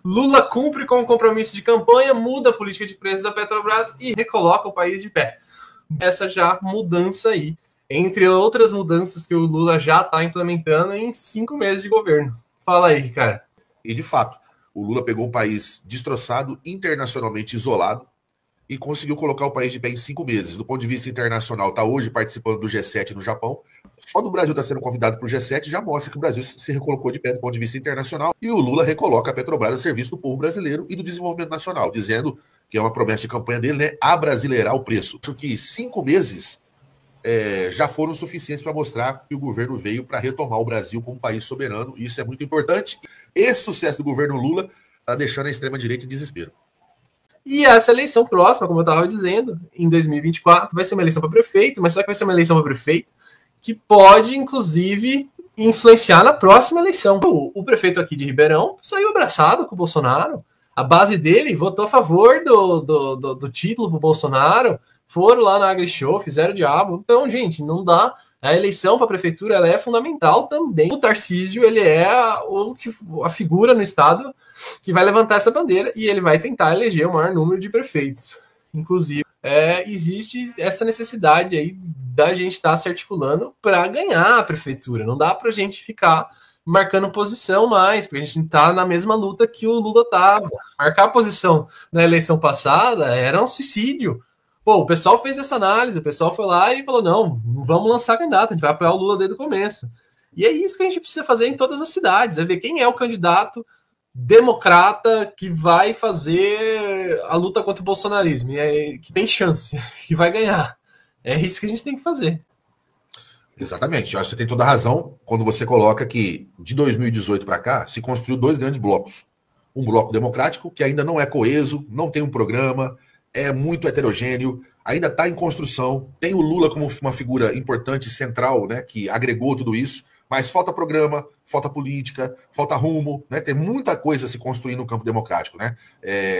Lula cumpre com o compromisso de campanha, muda a política de preços da Petrobras e recoloca o país de pé. Essa já mudança aí, entre outras mudanças que o Lula já está implementando em 5 meses de governo. Fala aí, Ricardo. E, de fato, o Lula pegou um país destroçado, internacionalmente isolado, e conseguiu colocar o país de pé em 5 meses. Do ponto de vista internacional, está hoje participando do G7 no Japão. Só do Brasil estar sendo convidado para o G7 já mostra que o Brasil se recolocou de pé do ponto de vista internacional. E o Lula recoloca a Petrobras a serviço do povo brasileiro e do desenvolvimento nacional, dizendo que é uma promessa de campanha dele, né? Abrasileirar o preço. Acho que 5 meses já foram suficientes para mostrar que o governo veio para retomar o Brasil como país soberano. E isso é muito importante. Esse sucesso do governo Lula está deixando a extrema-direita em desespero. E essa eleição próxima, como eu estava dizendo, em 2024, vai ser uma eleição para prefeito, mas só que vai ser uma eleição para prefeito que pode, inclusive, influenciar na próxima eleição. O prefeito aqui de Ribeirão saiu abraçado com o Bolsonaro. A base dele votou a favor do título para o Bolsonaro, foram lá na AgriShow, fizeram o diabo. Então, gente, não dá. A eleição para a prefeitura ela é fundamental também. O Tarcísio ele é a figura no estado que vai levantar essa bandeira e ele vai tentar eleger o maior número de prefeitos. Inclusive, existe essa necessidade aí da gente estar se articulando para ganhar a prefeitura. Não dá para a gente ficar marcando posição mais, porque a gente está na mesma luta que o Lula estava. Marcar posição na eleição passada era um suicídio. Pô, o pessoal fez essa análise, o pessoal foi lá e falou, não vamos lançar candidato, a gente vai apoiar o Lula desde o começo. E é isso que a gente precisa fazer em todas as cidades, é ver quem é o candidato democrata que vai fazer a luta contra o bolsonarismo, e que tem chance, que vai ganhar. É isso que a gente tem que fazer. Exatamente, eu acho que você tem toda a razão quando você coloca que de 2018 para cá se construiu 2 grandes blocos. Um bloco democrático, que ainda não é coeso, não tem um programa, é muito heterogêneo, ainda está em construção, tem o Lula como uma figura importante, central, né, que agregou tudo isso, mas falta programa, falta política, falta rumo, né, tem muita coisa a se construir no campo democrático. Né?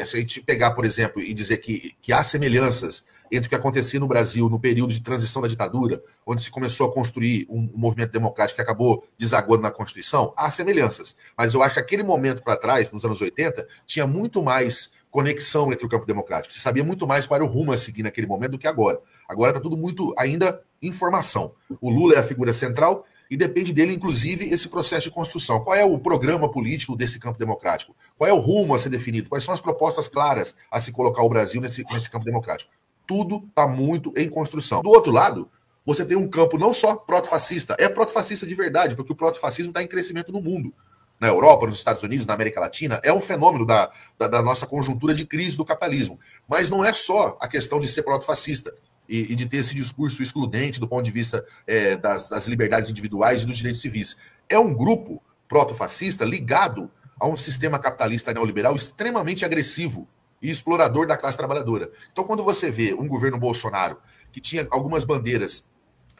Se a gente pegar, por exemplo, e dizer que há semelhanças entre o que acontecia no Brasil no período de transição da ditadura, onde se começou a construir um movimento democrático que acabou desaguando na Constituição, há semelhanças. Mas eu acho que aquele momento para trás, nos anos 80, tinha muito mais conexão entre o campo democrático. Se sabia muito mais qual era o rumo a seguir naquele momento do que agora. Agora está tudo muito ainda informação. O Lula é a figura central e depende dele, inclusive, esse processo de construção. Qual é o programa político desse campo democrático? Qual é o rumo a ser definido? Quais são as propostas claras a se colocar o Brasil nesse campo democrático? Tudo está muito em construção. Do outro lado, você tem um campo não só proto-fascista, é proto-fascista de verdade, porque o proto-fascismo está em crescimento no mundo. Na Europa, nos Estados Unidos, na América Latina, é um fenômeno da nossa conjuntura de crise do capitalismo. Mas não é só a questão de ser proto-fascista e de ter esse discurso excludente do ponto de vista das liberdades individuais e dos direitos civis. É um grupo proto-fascista ligado a um sistema capitalista neoliberal extremamente agressivo e explorador da classe trabalhadora. Então, quando você vê um governo Bolsonaro que tinha algumas bandeiras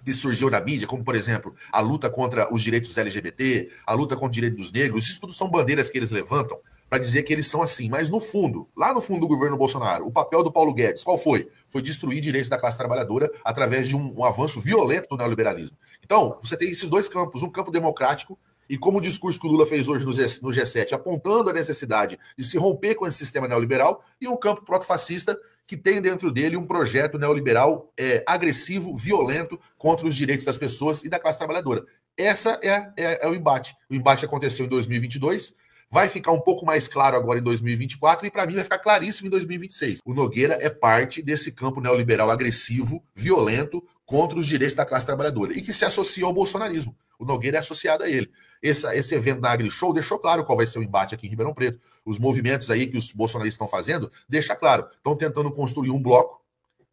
que surgiu na mídia, como, por exemplo, a luta contra os direitos LGBT, a luta contra o direito dos negros, isso tudo são bandeiras que eles levantam para dizer que eles são assim. Mas no fundo, lá no fundo do governo Bolsonaro, o papel do Paulo Guedes, qual foi? Foi destruir direitos da classe trabalhadora através de um avanço violento do neoliberalismo. Então, você tem esses 2 campos, um campo democrático, e como o discurso que o Lula fez hoje no G7, apontando a necessidade de se romper com esse sistema neoliberal, e um campo proto-fascista que tem dentro dele um projeto neoliberal agressivo, violento, contra os direitos das pessoas e da classe trabalhadora. Essa é o embate. O embate aconteceu em 2022, vai ficar um pouco mais claro agora em 2024 e, para mim, vai ficar claríssimo em 2026. O Nogueira é parte desse campo neoliberal agressivo, violento, contra os direitos da classe trabalhadora e que se associa ao bolsonarismo. O Nogueira é associado a ele. Esse evento da AgriShow deixou claro qual vai ser o embate aqui em Ribeirão Preto. Os movimentos aí que os bolsonaristas estão fazendo, deixa claro. Estão tentando construir um bloco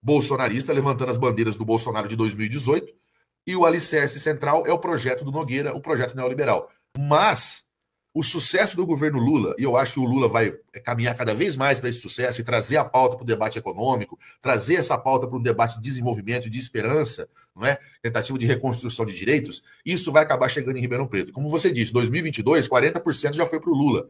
bolsonarista, levantando as bandeiras do Bolsonaro de 2018, e o alicerce central é o projeto do Nogueira, o projeto neoliberal. Mas o sucesso do governo Lula, e eu acho que o Lula vai caminhar cada vez mais para esse sucesso e trazer a pauta para o debate econômico, trazer essa pauta para um debate de desenvolvimento e de esperança, não é? Tentativa de reconstrução de direitos, isso vai acabar chegando em Ribeirão Preto. Como você disse, 2022, 40% já foi para o Lula.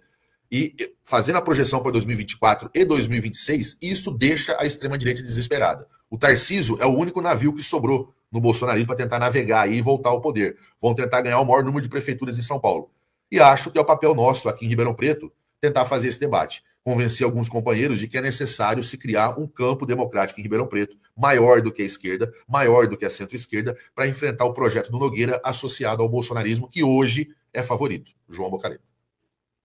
E fazendo a projeção para 2024 e 2026, isso deixa a extrema-direita desesperada. O Tarcísio é o único navio que sobrou no bolsonarismo para tentar navegar aí e voltar ao poder. Vão tentar ganhar o maior número de prefeituras em São Paulo. E acho que é o papel nosso aqui em Ribeirão Preto tentar fazer esse debate. Convencer alguns companheiros de que é necessário se criar um campo democrático em Ribeirão Preto, maior do que a esquerda, maior do que a centro-esquerda, para enfrentar o projeto do Nogueira associado ao bolsonarismo, que hoje é favorito. João Bocareno.